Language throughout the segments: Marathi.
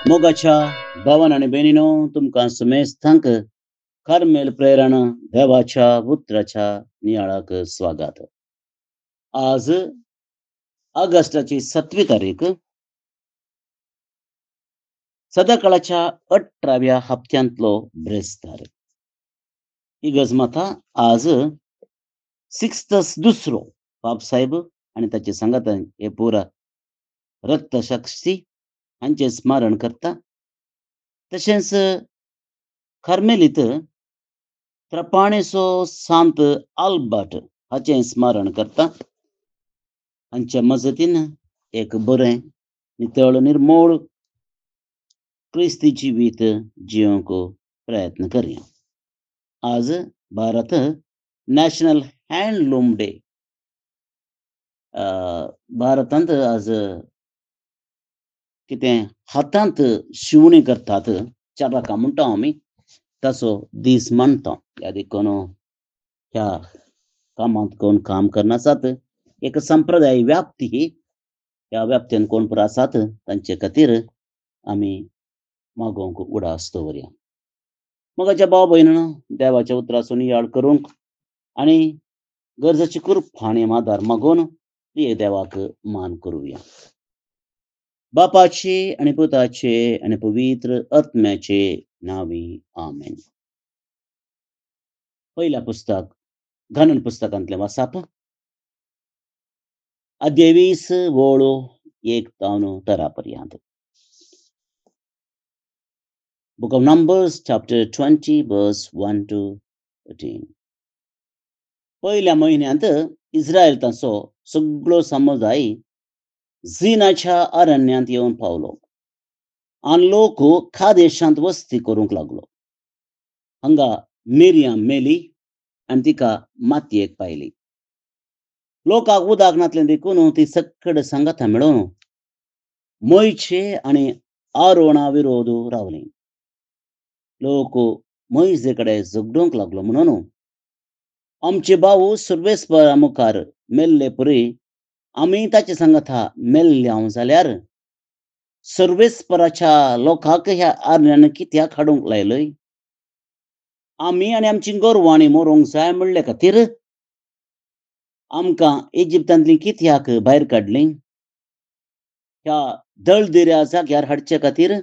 मोगाच्या भावन आणि बहिणीनो, तुमकां सुमेस्तांक कार्मेल प्रेरण देवाच्या पुत्राच्या नियाळाक स्वागत. आज ऑगस्टाची 7वी तारीख, सदाकाळाच्या 18व्या हप्त्यांतलो ब्रेस्तार. ही गजमाता आज सिक्स्तस दुसरो बापसाहेब आणि ताचे संगातान हे पुरा रक्तसाक्षी हांचे स्मरण करता. तशेंच कार्मेलीत त्रपाणेचो सांत आल्बर्ट हाचें स्मरण करता. हांच्या मजतीन एक बरें नितळ निर्मळ क्रिस्ती जिवीत जियोंक प्रयत्न करया. आज भारत नॅशनल हँडलूम डे. भारतांत आज कितें हातांत शिवणी करतात, चर्राका म्हणटा आमी, ताचो दीस मनता. ह्या देखून ह्या कामांत कोण काम करना आसात, एक संप्रदाय व्याप्ती ह्या व्याप्तीन कोण पुरो आसात तांचे खातीर आमी मागोवंक उडास दवरया. मोगाच्या भाव भयणीनो, देवाच्या उतराचो नियाळ करूंक आनी गरजेची कुरपण आदार मागून प्रिय देवाक मान करुया. बापाचे आणि पुताचे आणि पवित्र आत्म्याचे नावी आमेन. पहिला पुस्तक घनन पुस्तकांतलें वाचप. अध्याय 20 वळो 1 तावन 13 पर्यंत. Book of Numbers, chapter 20, verse 1 to 13. पहिल्या महिन्यांत इस्रायल ताचो सगळो समुदाय झीनाच्या अरण्यांत येवन पावलो आनी लोक खादेशांत वस्ती करूंक लागलो. हांगा मिरियाम मेली आनी तिका मातयेक पायली. लोकांक उदक नासलें देखून ती सक्कड सांगाता मेळोवन मोयचे आनी आरोना विरोध रावलीं. लोक मोयजे कडेन झगडूंक लागलो म्हणून आमचे भाऊ सर्वेस्परा मुखार मेल्ले परी आमी ताचे सांगाता मेल्ल्या जाल्यार सर्वेस्पराच्या लोकांक ह्या आरण्यान कित्याक हाडूंक लायलय? आमी आनी आमची गोरवांनी मरूंक जाय म्हणले खातीर आमकां इजिप्तांतलीं कित्याक भायर काडलीं? ह्या दळदिऱ्या जाग्यार हाडचे खातीर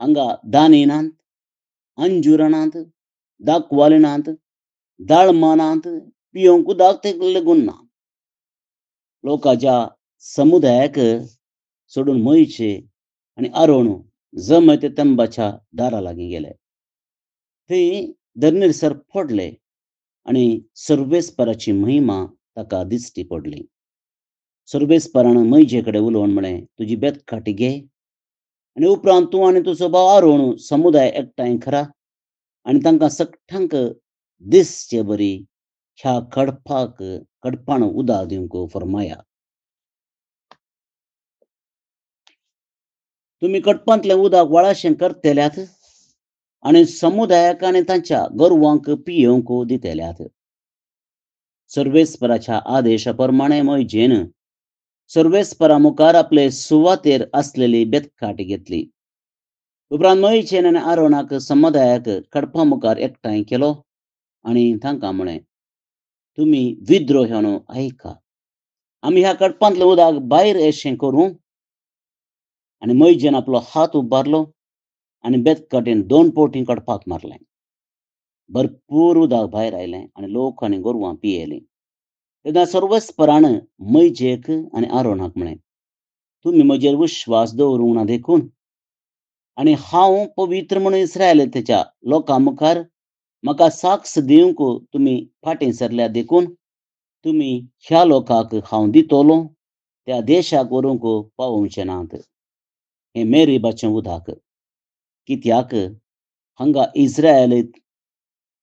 हांगा दानी नात, अंजूर नात, दाखवाले नात, दाळमां नात, पियोंक उदक लेगून ना. लोकांच्या समुदायाक सोडून मोयचे आनी आरोन जमत तंबाच्या दारा लागीं गेले. थंय धर्नीर पडले आनी सर्वेस्पराची महिमा ताका दिश्टी पडली. सर्वेस्परान मोयजे कडेन उलोवन म्हळें, तुजी बेतखाटी घे आनी उपरांत तूं आनी तुजो भाव आरोन समुदाय एकठांय करा आनी तांकां सगळ्यांक दिसचे बरी ह्या कडपाण उदक दिवंक फर्माया. तुमी कडपांतलें उदक वळाशें करतल्यात आनी समुदायाक आनी तांच्या गोरवांक पियोंक दितल्यात. सर्वेस्पराच्या आदेशा प्रमाणे मोयजेन सर्वेस्परा मुखार आपले सुवातेर आसलेली बेतखाटी घेतली. उपरांत मोयजेन आनी आरोनाक समुदायाक कडपा मुखार एकठांय केलो आनी तांकां म्हळें, तुमी विद्रोह्यानो आयका. आमी ह्या कडपांतलें उदक भायर येशें करूं. आनी मोयजेन आपलो हात उबारलो आनी बेतखाटीन 2 फावटीं कडपाक मारलें. भरपूर उदक भायर आयलें आनी लोक आनी गोरवां पियेलीं. तेन्ना सर्वेस्परान मोयजेक आनी आरोनाक म्हळें, तुमी म्हजेर विश्वास दवरूंक ना देखून आनी हांव पवित्र म्हणून इस्रायेलाच्या लोकां मुखार म्हाका साक्ष दिवंक तुमी फाटीं सरल्यात देखून तुमी ह्या लोकांक हांव दितलो त्या देशाक व्हरूंक पावोवचे नात. हें मेरीबाचें उदक. कित्याक हांगा इस्रायलीत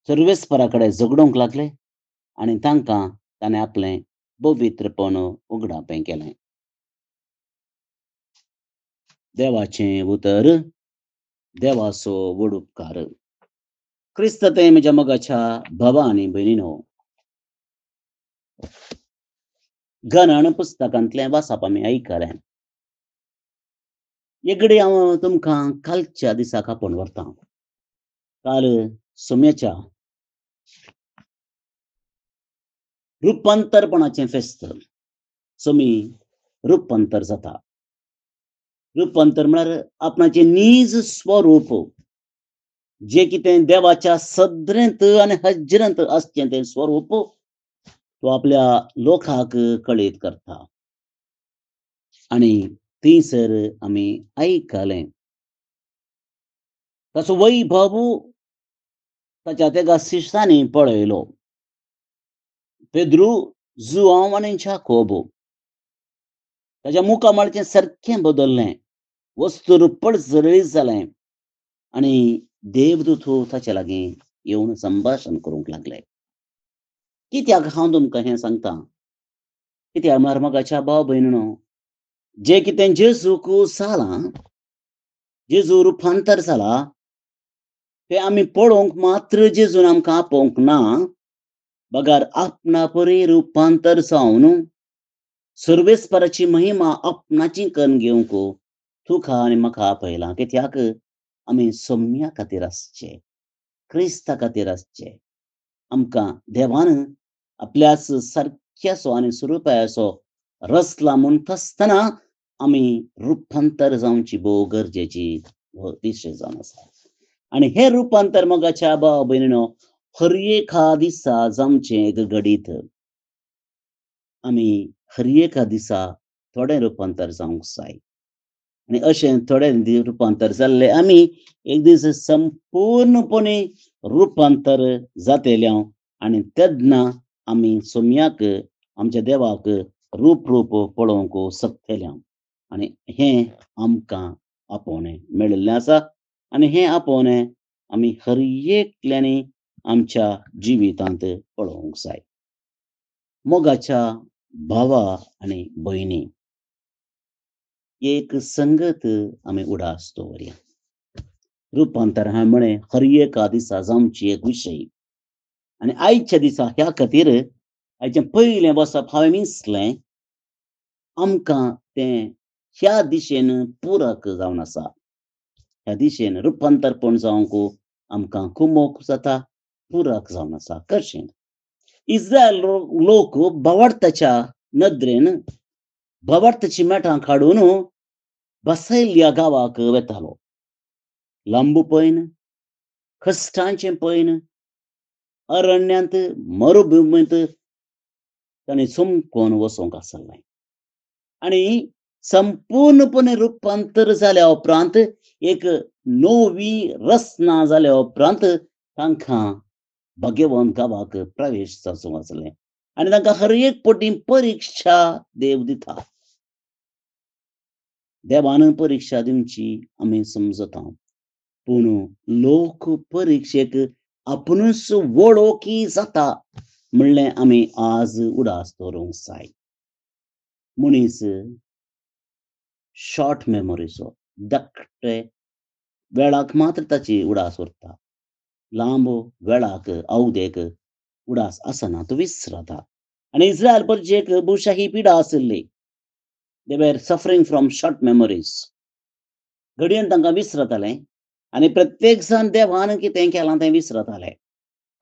सर्वेस्परा कडेन झगडूंक लागले आनी तांकां ताणें आपलें पवित्रपण उगडापें केलें. देवाचें उतर. देवाचो व्हड उपकार. क्रिस्तांतय म्हज्या मोगाच्या भावा आनी भयणीनो, घनन पुस्तकांतलें वाचप आमी आयकलें. एकडे हांव तुमकां कालच्या दिसाक आपोवन व्हरतां. काल सोम्याच्या रुपांतरपणाचें फेस्त. सोमी रुपांतर जाता. रुपांतर म्हळ्यार आपणाचें नीज स्वरूप जें कितें देवाच्या सदरेंत आनी हज्जरेंत आसचें तें स्वरूप तो आपल्या लोकांक कळीत करता. आनी थंयसर आमी आयकलें ताचो वैभव ताच्या तेगा शिश्यांनी पळयलो. पेद्रू, जुआंव आनी जाकोब ताच्या मुखामळाचें सारकें बदल्लें. वस्तुरूपण जळीत जालें आनी देवदूत ताचे लागीं येवन संभाशण करूंक लागले. कित्याक हांव तुमकां हें सांगतां? कित्याक म्हळ्यार मोगाच्या भाव भयणीनो, जें कितें जेजूक जालां, जेजू रुपांतर जाला, तें आमी पळोवंक मात्र जेजून आमकां आपोवंक ना, बगार आपणा परी रुपांतर जावन सर्वेस्पराची महिमा आपणाची करून घेवंक तुका आनी म्हाका आपयलां. कित्याक आमी सोम्या खातीर आसचे, क्रिस्ता खातीर आसचे. आमकां देवान आपल्याच सारक्याचो आनी स्वरुपाचो रचला म्हणटासतना आमी रुपांतर जावची भोव गरजेची हो विशय जावन आसा. आनी हें रुपांतर मोगाच्या भाव भयणीनो हर एका दिसा जावचें घडीत. आमी हर एका दिसा थोडें रुपांतर जावंक जाय. आनी अशें थोडें रुपांतर जाल्ले आमी एक दीस संपूर्णपणे रुपांतर जातेल्यां आनी तेदना आमी सोम्याक आमच्या देवाक रूप पळोवंक शकतेल्यां. आनी हें आमकां आपोवणें मेळिल्लें आसा आनी हें आपोवणें आमी हर एकल्यांनी आमच्या जिवितांत पळोवंक जाय. मोगाच्या भावा आनी भयणी, एक संगत आमी उडास दवरया. रुपांतर हांवें म्हळें हर एका दिसा जावची एक विशय. आनी आयच्या दिसा ह्या खातीर हाचें पयलें बसप हांवें विसलें. आमकां तें ह्या दिशेन पुरक जावन आसा. ह्या दिशेन रुपांतरपण जावंक आमकां कुमोग जाता, पुरक जावन आसा. कशें? इस्रायल लोक भावार्थाच्या नदरेन भावार्थाचीं मेठां काडून बसयल्ल्या गांवाक वेतालो. लांबू पयन, कश्टांचें पयन, अरण्यांत, मरुभुमींत ताणें चमकोन वचोंक आसलें. आनी संपूर्णपणे रुपांतर जाल्या उपरांत एक नवी रचना जाल्या उपरांत तांकां भाग्यवंत गांवाक प्रवेश जावचो आसलें. आनी तांकां हर एक पटी परिक्षा देव दिता. देवान परिक्षा दिवची आमी समजता. पूण लोक परिक्षेक आपुणूच वळोवकी जाता म्हणलें आमी आज उडास दवरूंक जाय. मनीस शॉर्ट मेमोरीचो, धाकटे वेळाक मात्र ताची उडास उरता. लांब वेळाक अवधेक उडास आसना, तो विसरता. आनी इस्रायल परजेक बुरशी ही पिडा आशिल्ली. They were suffering from short memories. घडयेन तांकां विसरतालें आनी प्रत्येक जाण देवान कितें केलां तें विसरताले.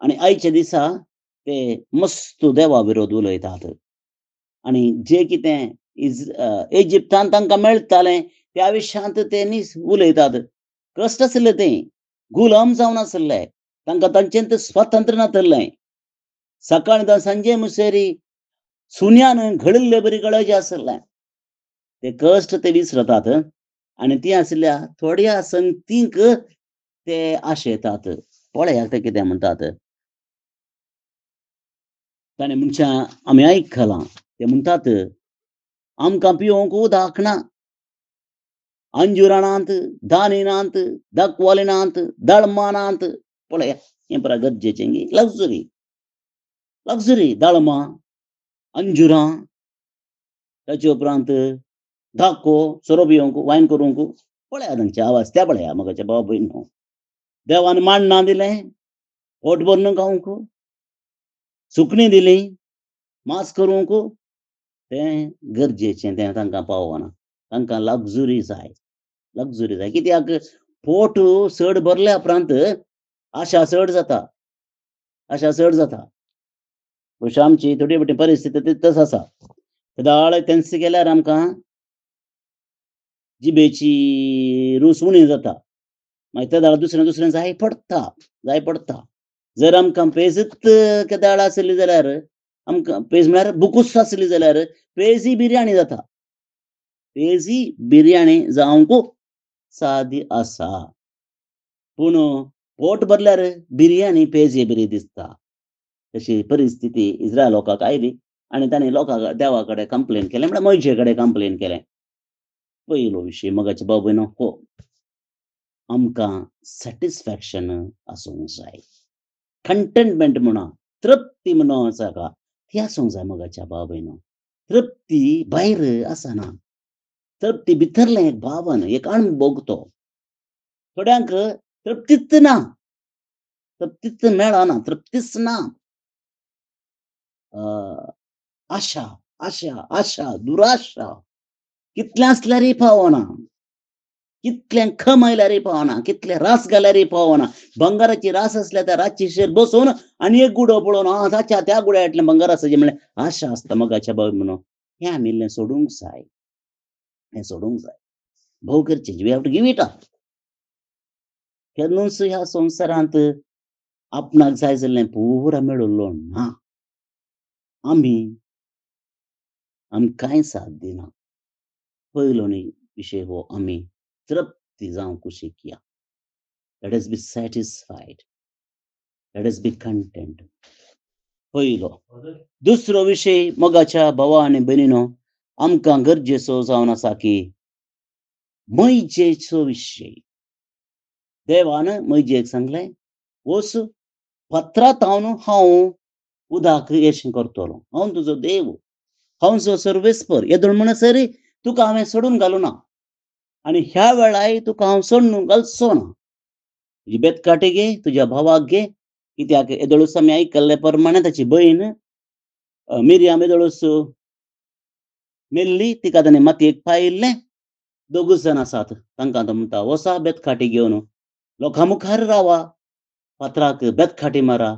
आनी आयच्या दिसा ते मस्त देवा विरोध उलयतात. आनी जें कितें इजिप्तांत तांकां मेळटालें त्या विशयांत ते उलयतात. कश्ट आशिल्लें तें, गुलाम जावन आसले. तांकां तांचेंत स्वतंत्र नासलें. सकाळी सांजे मुसेरी सुन्यान घडिल्लें बरी गरजेचें आसलें. ते कश्ट ते विसरतात आनी ती आशिल्ल्या थोड्या संगतींक ते आशेतात. पळयात ते कितें म्हणटात. ताणें म्हणचें आमी आयकलां. ते म्हणटात, आमकां पिवोवंक उदक ना. अंजुरां नात, दाणी नात, दाखवाली नात, दळमां नात. पळया हें पळय गरजेचें गी लग्जरी. लग्जरी दळमां, अंजुरां, ताचे उपरांत धाको, सोरो पिवंक, वायन करूंक. पळया तांचे आवाज ते पळया मोगाचे भाव भयणीनो. देवान माण्णां दिलें, पोट भरून खावंक. सुकणीं दिलीं, मांस करूंक. तें गरजेचें तें तांकां पावना. तांकां लग्जरी जाय. लक्झरी जाय कित्याक पोट चड भरल्या उपरांत आशा चड जाता अशी आमची थोडी मोठी परिस्थिती तसो आसा. सदाळ तेंच गेल्यार आमकां जिबेची रूच उणी जाता. मागीर त्या दाळ दुसरें जाय पडटा. जर आमकां पेजच दाळ आसली जाल्यार आमकां पेज म्हळ्यार भुकूच आसली जाल्यार पेजी बिर्याणी जाता. पेजी बिर्याणी जावंक सादी आसा. पूण पोट भरल्यार बिर्याणी पेजे बरी दिसता. तशी परिस्थिती इस्रायल लोकांक आयली आनी तांणी देवा कडेन कंप्लेन केलें म्हळ्यार मोयशे कडेन कंप्लेन केलें. पयलो विशय मोगाच्या बाब भयणो हो. आमकां सॅटिस्फॅक्शन आसूंक जाय. कंटेंटमेंट म्हणा, तृप्ती म्हणो आसा का, ती आसूंक जाय मोगाच्या बाब भयणो. तृप्ती भायर आसना. तृप्ती भितरलें एक भावन, एक अणभव तो. थोड्यांक तृप्तीच ना. तृप्तीच मेळना, तृप्तीच ना. आशा, दुराशा कितलें आसल्यारय पावना. कितलें खमयल्यारय पावना. कितलें रास घाल्यारय पावना. बंगाराची रास आसल्या त्या राशीचेर बसून आनी एक गुडो पळोवन ताच्या त्या गुड्यातलें बंगार आसा म्हणल्यार आशा आसता मोगाच्या बाब म्हणून. हें आमी इल्लें सोडूंक जाय. हें सोडूंक जाय. भोव करचें. We have to give it up. केन्नूच ह्या संवसारांत आपणाक जाय जाल्लें पुराय मेळिल्लो ना. आमी कांय साथ दिना. पयलो विशय हो आमी तृप्ती जावंक शिकया. Let us be satisfied. Let us be content. पयलो. दुसरो विशय मोगाच्या भावा आनी भयणीनो, आमकां गरजेचो जावन आसा की मैजेचो विशय. देवान मैजेक सांगलें, वच फातरांत हांव उदक येशें करतलों. हांव तुजो देव. हांव तुजो सर्वेस्पर. येदोळ म्हणसर तुका हांवें सोडून घालुना. आनी ह्या वेळाय तुका हांव सोडून घालचो ना. तुजी बेतकाटी घे, तुज्या भावाक घे. कित्याक येदोळूस आमी आयकल्ले प्रमाणे ताची भयण मिरयाम येदोळूस मेल्ली. तिका ताणें मातयेक पायिल्लें. दोगूच जाण आसात. तांकां तो म्हणटा वचा बेतकाटी घेवन लोकां मुखार रावा. फातराक बेतकाटी मारा.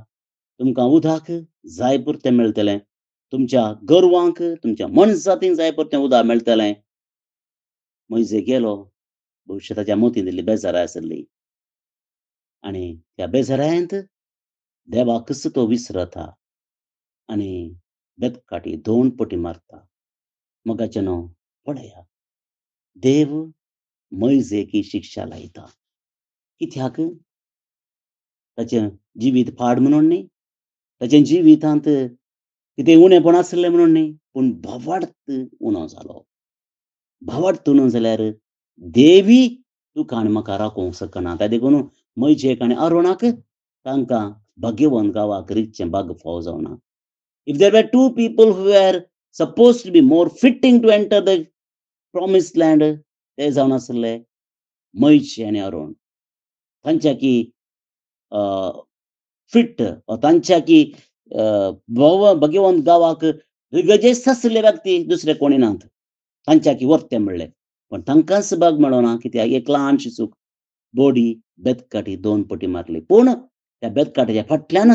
तुमकां उदक जाय पुरतें मेळटलें. तुमच्या गोरवांक, तुमच्या मनशांक जाय पुरतें उदक मेळटलें. मैजे गेलो. भविश्य ताच्या मोतीन दिल्ली बेजाराय आसली. आनी त्या बेजारायंत देवाकच तो विसरता आनी बेतकाटी 2 पटी मारता. मोगाचेनो पळया. देव मैजेक ही शिक्षा लायता. कित्याक? ताचें जिवीत पाड म्हणून न्ही. ताच्या जिवितांत कितें उणेपण आसलें म्हणून न्ही. पूण भवार्थ उणो जालो. भवार्थ उणो जाल्यार देवी तुका आनी म्हाका राखोवंक शकना. त्या देखून मैजेक आनी आरोणाक तांकां भाग्यवान गांवाक रितचें भाग्य फावो जावना. If there were 2 people who were supposed to be more fitting to enter the promised land, ते जावन आसले मैजे आनी आरोण. तांच्याकी फिट तांच्याकी भाग्यवान गांवाक रिगजेस्त आसले व्यक्ती दुसरे कोणी नात. तांच्याकी वर्ते मेळ्ळें. पण तांकांच भाग मेळोना. कित्याक एक ल्हानशी चूक. बोडी बेतकाटी 2 पटी मारली. पूण त्या बेतकाट्याच्या फाटल्यान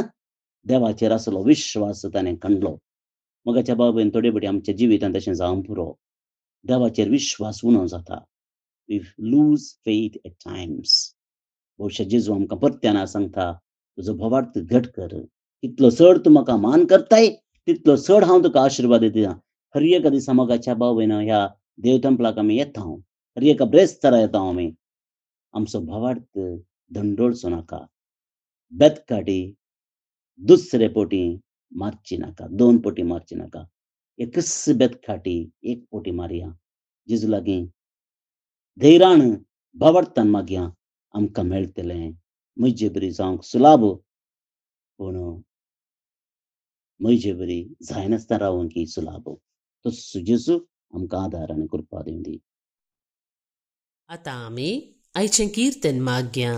देवाचेर आसलो विश्वास ताणें खणलो. मोगाच्या बाब भयण थोडे फावटी आमच्या जिवितांत तशें जावंक पुरो. देवाचेर विश्वास उणो जाता. We lose faith at times. भविश्य जेजू आमकां परत्यान सांगता, तुजो भवार्थ घट कर. कितलो चड तूं म्हाका मान करताय तितलो चड हांव तुका आशिर्वाद दितां. हर एका दिसा मोगाच्या बाब भयणो ह्या देव तंपलाक आमी येता. हर एका ब्रेस्तारा येता आमी. आमचो भवार्थ धंडोळचो नाका. बेतकाटी दुसरे पटी मारची नाका. 2 पटी मारची नाका. एकच बेतकाटी 1 पटी मारया. जेजू लागीं धैर्यान भवार्थान मागया. आमकां मेळटलें. मैजे बरी जावंक सुलाभ. पूण मैजे बरी जायनासतना रावंक ही सुलाभ. तस्सो जेजू आमकां आदार आनी कृपा दिवं दी. आतां आमी आयचें कीर्तन मागया.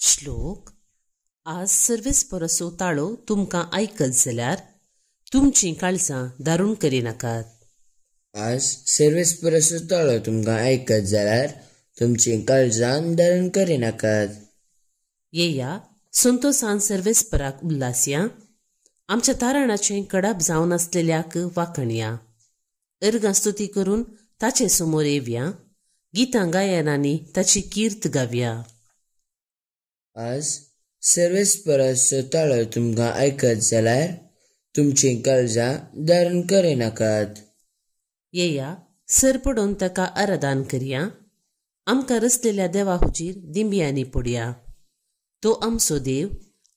श्लोक. आज सर्वेस्पर असो ताळो तुमकां आयकत जाल्यार तुमचीं काळजां दारूण करिनाकात. आज सर्वेस्पर सुताळो तुमकां ऐकत जाल्यार तुमची काळजां धरण करिनाकात. येया संतोषान सर्वेस्पराक उल्हासया, आमच्या तारणाचें कडब जावन आसलेल्याक वाखणया. अर्गां स्तुती करून ताचे समोर येवया, गितां गायनांनी ताची कीर्त गावया. आज सर्वेस्पर सुताळो तुमकां ऐकत जाल्यार तुमची काळजां धरण करिनाकात. येया सर पडोवन ताका आराधन करया, आमकां रचलेल्या देवा हुजीर दिंबियांनी पडया. तो आमचो देव,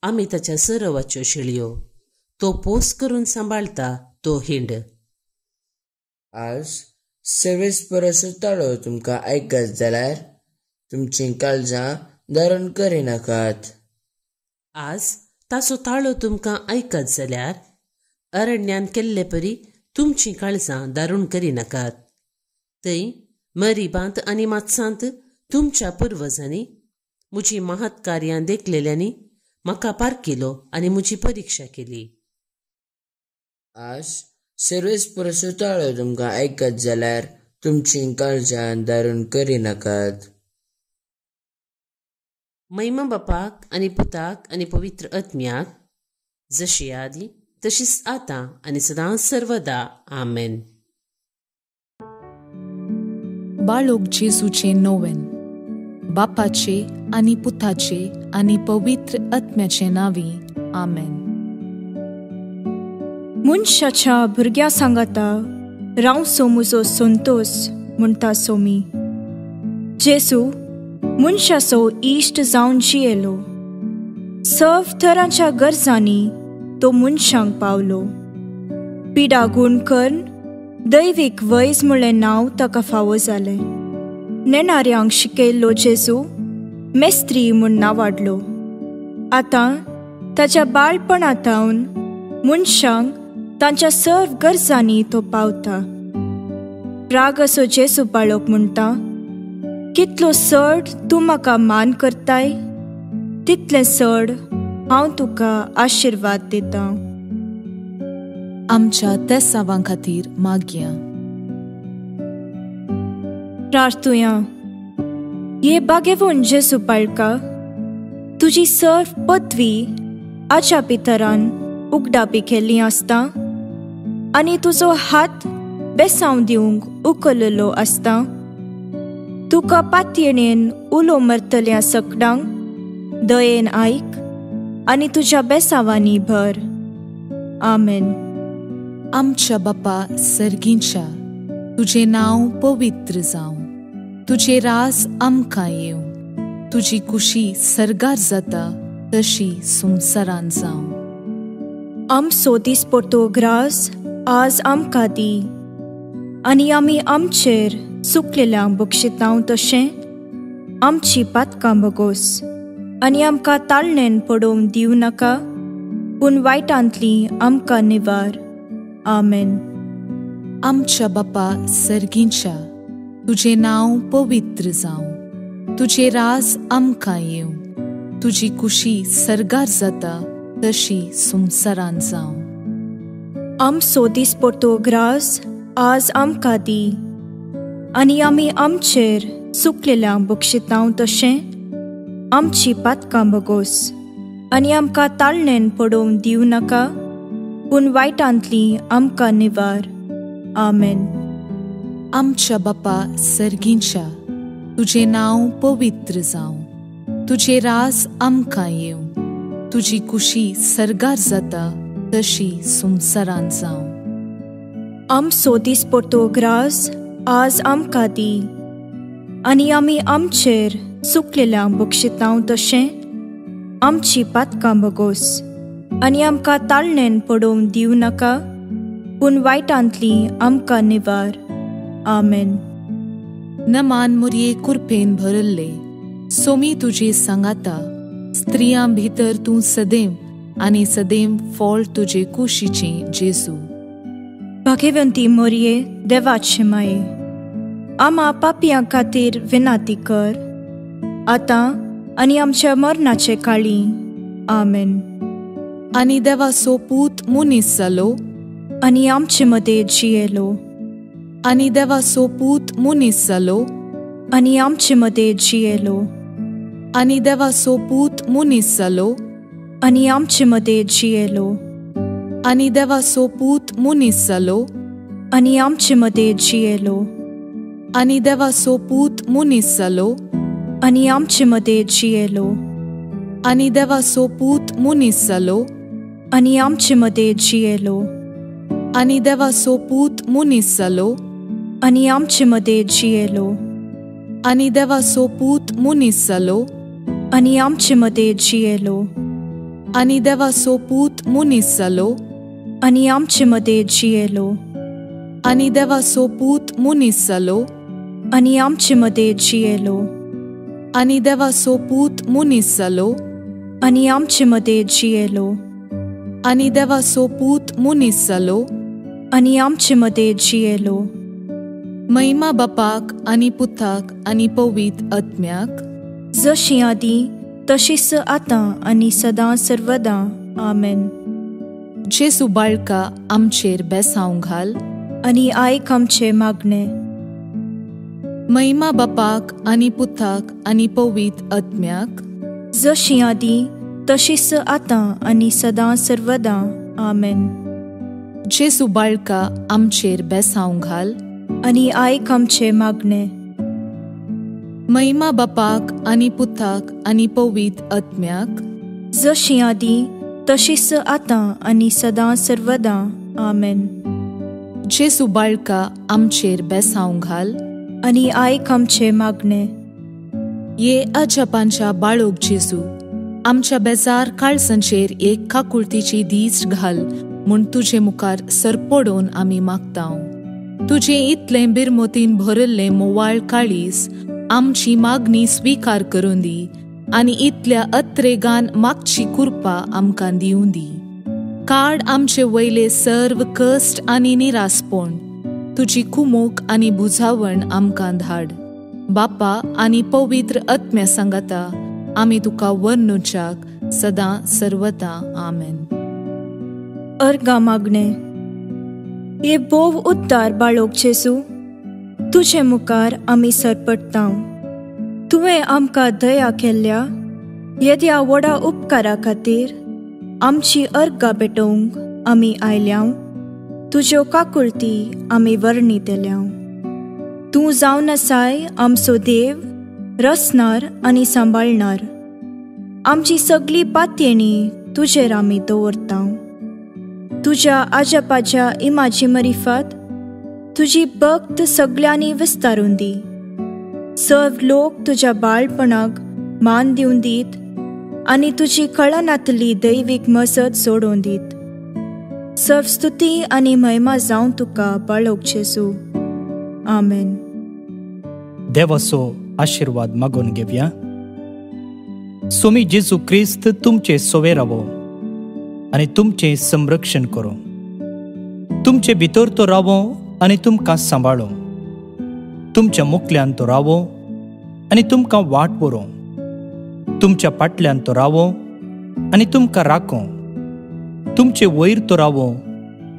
आमी ताच्या सरवाच्यो शेळयो. तो पोस करून सांबाळता तो हिंड. आज सर्वेस्पर सुताळो तुमकां ऐकत जाल्यार तुमची काळजां धरण करिनाकात. आज ताचो ताळो तुमकां ऐकत जाल्यार अरण्यान केल्ले परी तुमची काळजां दारूण करिनाकात. थंय मरिबांत आनी मात्सांत तुमच्या पुर्वजांनी म्हजी महत् कार्यां देखलेल्यांनी म्हाका पारकिलो आनी म्हजी परिक्षा केली. आज सर्वेस्पर सुताळो तुमकां ऐकत जाल्यार तुमची काळजां धरण करिनाकात. महिमा बापाक आनी पुताक आनी पवित्र आत्म्याक, जशी आदी तशीच आतां आनी सदां सर्वदा. आमेन. बाळोक जेजूचे नोवेन. बापाचे आनी पुताचे आनी पवित्र आत्म्याचे नांवी. आमेन. मनशाच्या भुरग्या सांगाता रावसो म्हजो संतोष म्हणटा सोमी. जेजू मनशाचो इश्ट जावन जियेलो. सर्व तरांच्या गरजांनी तो मनशांक पावलो. पिडा गूण करून दैवीक वैज म्हणलें नांव ताका फावो जालें. नेणाऱ्यांक शिकयल्लो जेजू मेस्त्री म्हूण नांवाडलो. आतां ताच्या बाळपणांतावन मनशांक तांच्या सर्व गरजांनी तो पावता. राग असो जेजू बाळोक म्हणटा, कितलो चड तूं म्हाका मान करताय, तितलें चड हांव तुका आशिर्वाद दितां. आमच्या तेसावां खातीर मागया. प्रार्थुया. ये बागेवून जेजू बाळका, तुजी सर्व पदवी आच्या पितरान उगडापी केल्ली आसता आनी तुजो हात बेसांव दिवंक उखललो आसता. तुका पातयेणेन उलो मरतल्या सकडांक दयेन आयक आनी तुज्या बेसावांनी भर. आमेन. आमच्या बापा सर्गींच्या, तुजें नांव पवित्र जावं. तुजें रास आमकां येवं. तुजी कुशी सर्गार जाता तशी संवसारांत जावं. आमचो दिसपडटो ग्रास आज आमकां दी, आनी आमी आमचेर चुकलेल्यांक बक्षितांव तशें आमची पातकां बगोस. आनी आमकां ताळणेन पडोवंक दिवं नाका, पूण वायटांतली आमकां निवार. आमेन. आमच्या बापा सर्गींच्या, तुजें नांव पवित्र जावं. तुजें रास आमकां येवं. तुजी कुशी सर्गार जाता तशी संवसारांत जावं. आमचो दिसपडटो ग्रास आज आमकां दी, आनी आमी आमचेर चुकलेल्यांक बक्षितांव तशें आमची पातकां बगोस. आनी आमकां ताळणेन पडोवंक दिवं नाका, पूण वायटांतली आमकां निवार. आमेन. आमच्या बापा सर्गींच्या, तुजें नांव पवित्र जावं. तुजें रास आमकां येवं. तुजी कुशी सर्गार जाता तशी संवसारांत जावं. आमचो दिसपडटो ग्रास आज आमकां दी, आनी आमी आमचेर चुकलेल्यांक बक्षितांव तशें आमची पातकां बगोस. आनी आमकां ताळणेन पडोवंक दिवं नाका, पूण वायटांतली आमकां निवार. आमेन. नमान मुरये कुरपेन भरल्ले, सोमी तुजे सांगाता. स्त्रियां भितर तूं सदैव आनी सदैव फळ तुजे कुशीचें जेजू. भाग्यवंती मोरये, देवाचे माये, आमा पापियां खातीर विनाती कर, आतां आनी आमच्या मरणाचे काळी. आमेन. आनी देवाचो पूत मनीस जालो आनी आमचे मदें जियेलो. आनी देवाचो पूत मनीस जालो आनी आमचे मदें जियेलो आनी देवाचो पूत मनीस जालो आनी आमचे मदें जियेलो आनी देवाचो पूत मनीस जालो आनी आमचे मदें जियेलो आनी देवाचो पूत मनीस जालो आनी आमचे मदें जियेलो आनी देवाचो पूत मनीस जालो आनी आमचे मदें जियेलो आनी देवाचो पूत मनीस जालो आनी आमचे मदें जियेलो आनी देवाचो पूत मनीस जालो आनी आमचे मदें जियेलो आनी देवाचो पूत मनीस जालो आनी आमचे मदें जियेलो आनी देवाचो पूत मनीस जालो आनी आमचे मदें जियेलो आनी देवाचो पूत मनीस जालो आनी आमचे मदें जियेलो आनी देवाचो पूत मनीस जालो आनी आमचे मदें जियेलो महिमा बापाक आनी पुताक आनी पवित आत्म्याक जशी आदी तशीच आतां आनी सदां सर्वदां आमेन. जेसू बाळका आमचेर बेसांव घाल आनी आयक आमचे मागणे. महिमा बापाक आनी पुताक आनी पवित आत्म्याक जशी आदी तशीच आतां आनी सदां सर्वदां आमेन. जेसू बाळका आमचेर बेसांव घाल आनी आयक आमचे मागणे. महिमा बापाक आनी पुताक आनी पवित आत्म्याक जशी आदी तशीच आतां आनी सदां सर्वदां आमेन. जेसू बाळका आमचेर बेसांव घाल आनी आयक आमचे मागणे. ये अजापांच्या बाळोक जेसू आमच्या बेजार काळजांचेर एक काकुळतीची दीस घाल म्हूण तुजे मुखार सरपडोवन आमी मागतांव. तुजे इतलें बिरमोतीन भरल्लें मोवाळ काळीस आमची मागणी स्वीकार करून दी आनी इतल्या अत्रेगान मागची कृपा आमकां दिवं दी. काड आमचे वयले सर्व कश्ट आनी निरासपण. तुजी कुमोक आनी बुजावण आमकां धाड. बापा आनी पवित्र आत्म्या सांगाता आमी तुका वर्णुच्याक सदां सर्वदां आमेन. अर्गा मागणे. ये बोव उद्दार बाळोक जेसू तुजे मुखार आमी सरपडटांव. तुवें आमकां दया केल्ल्या येद्या व्हडा उपकारा खातीर आमची अर्गां भेटोवंक आमी आयल्याव. तुज्यो काकुळटी आमी वर्णितल्यांव. तूं जावन आसाय आमचो देव, रचणार आनी सांबाळणार. आमची सगळी पातयेणी तुजेर आमी दवरतांव. तुज्या आजापाच्या इमाची मरिफत तुजी भक्त सगळ्यांनी विस्तारून दी. सर्व लोक तुज्या बाळपणाक मान दिवन दीत आनी तुजी कळनातली दैवीक मजत जोडून दीत. सर्व स्तुती आनी महिमा जावं तुका बाळोक जेसू. आमेन. देवाचो आशीर्वाद मागून घेवया. सोमी जेजू क्रिस्त तुमचे सोवे रावो आनी तुमचे संरक्षण करो. तुमचे भितर तो रावो आनी तुमकां सांबाळो. तुमच्या मुखल्यान तो रावो आनी तुमकां वाट व्हरो. तुमच्या फाटल्यान तो रावो आनी तुमकां राखो. तुमचे वयर तो रावो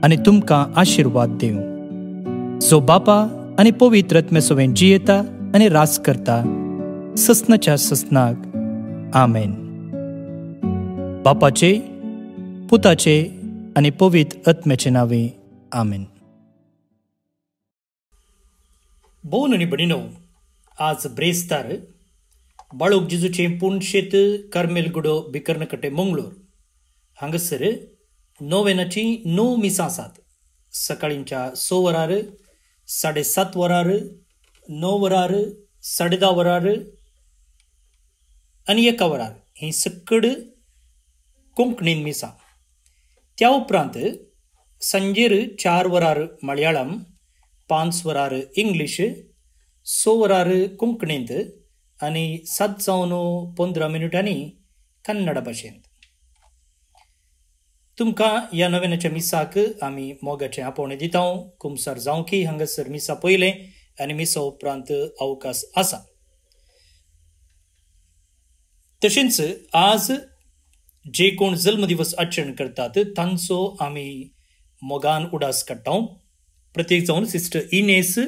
आनी तुमकां आशीर्वाद दिवं. जो बापा आनी पवित्र आत्म्या सोबेन जियेता आनी रास करता ससनाच्या ससनाक. आमेन. बापाचे, पुताचे आनी पवित्र आत्म्याचे नावे. आमेन. भोवन आनी भयणीनो, आज ब्रेस्तार बाळोक जेजूचे पुणशेत कार्मेलगुडो बिकर्णकटे मंगळूर हांगासर नोवेनाची 9 मिसां आसात. सकाळींच्या 6 वरार, 7:30 वरार, 9 वरार, 10:30 वरार आनी 1 वरार ही सकड कोंकणीन मिसां. त्या उपरांत सांजेर 4 वरार मलयाळम, 5 वरार इंग्लीश, 6 वरार कोंकणींत आनी 7:15 कन्नड भाशेंत. तुमकां ह्या नव्यानाच्या मिसाक आमी मोगाचें आपोवणें दिता. कुमसार जावं की हांगासर मिसा पयलें आनी मिसा उपरांत अवकाश आसा. तशेंच आज जे कोण जल्मदिवस आचरण करतात तांचो आमी मोगान उडास काडटा. प्रत्येक जावन सिस्टर इनेस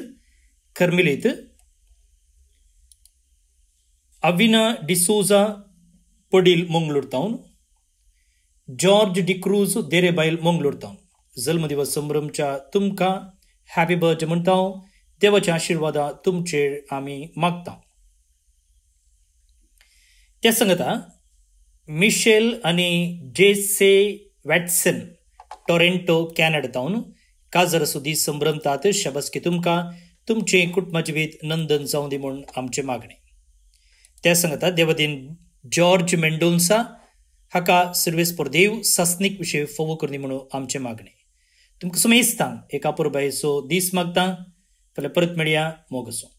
कर्मिलेत, अविना डिसोजा पडील मंगळूर तावन, जॉर्ज डिक्रूज देरेबायल मंगळूर तावन. जल्मदिवस संभ्रमच्या तुमकां हॅपी बर्थडे म्हणटा. देवाच्या आशिर्वादा तुमचेर आमी मागता. त्या सांगता मिशेल आनी जेसे वॅटसन टोरेंटो कॅनडा तावन काजर दीस संभ्रमतात. शाबासकी तुमकां, तुमचे कुटुंबा जिवीत नंदन जावं दी म्हूण आमचे मागणे. त्या सांगता देवादीन जॉर्ज मेंडोन्सा हाका सर्वेस पर देव सासणीक विशय फोव करनी म्हणून आमचे मागणे. तुमकां सुमेस्तां एका पुरबायचो दीस मागता. फाल्यां परत मेळया. मोग आसूं.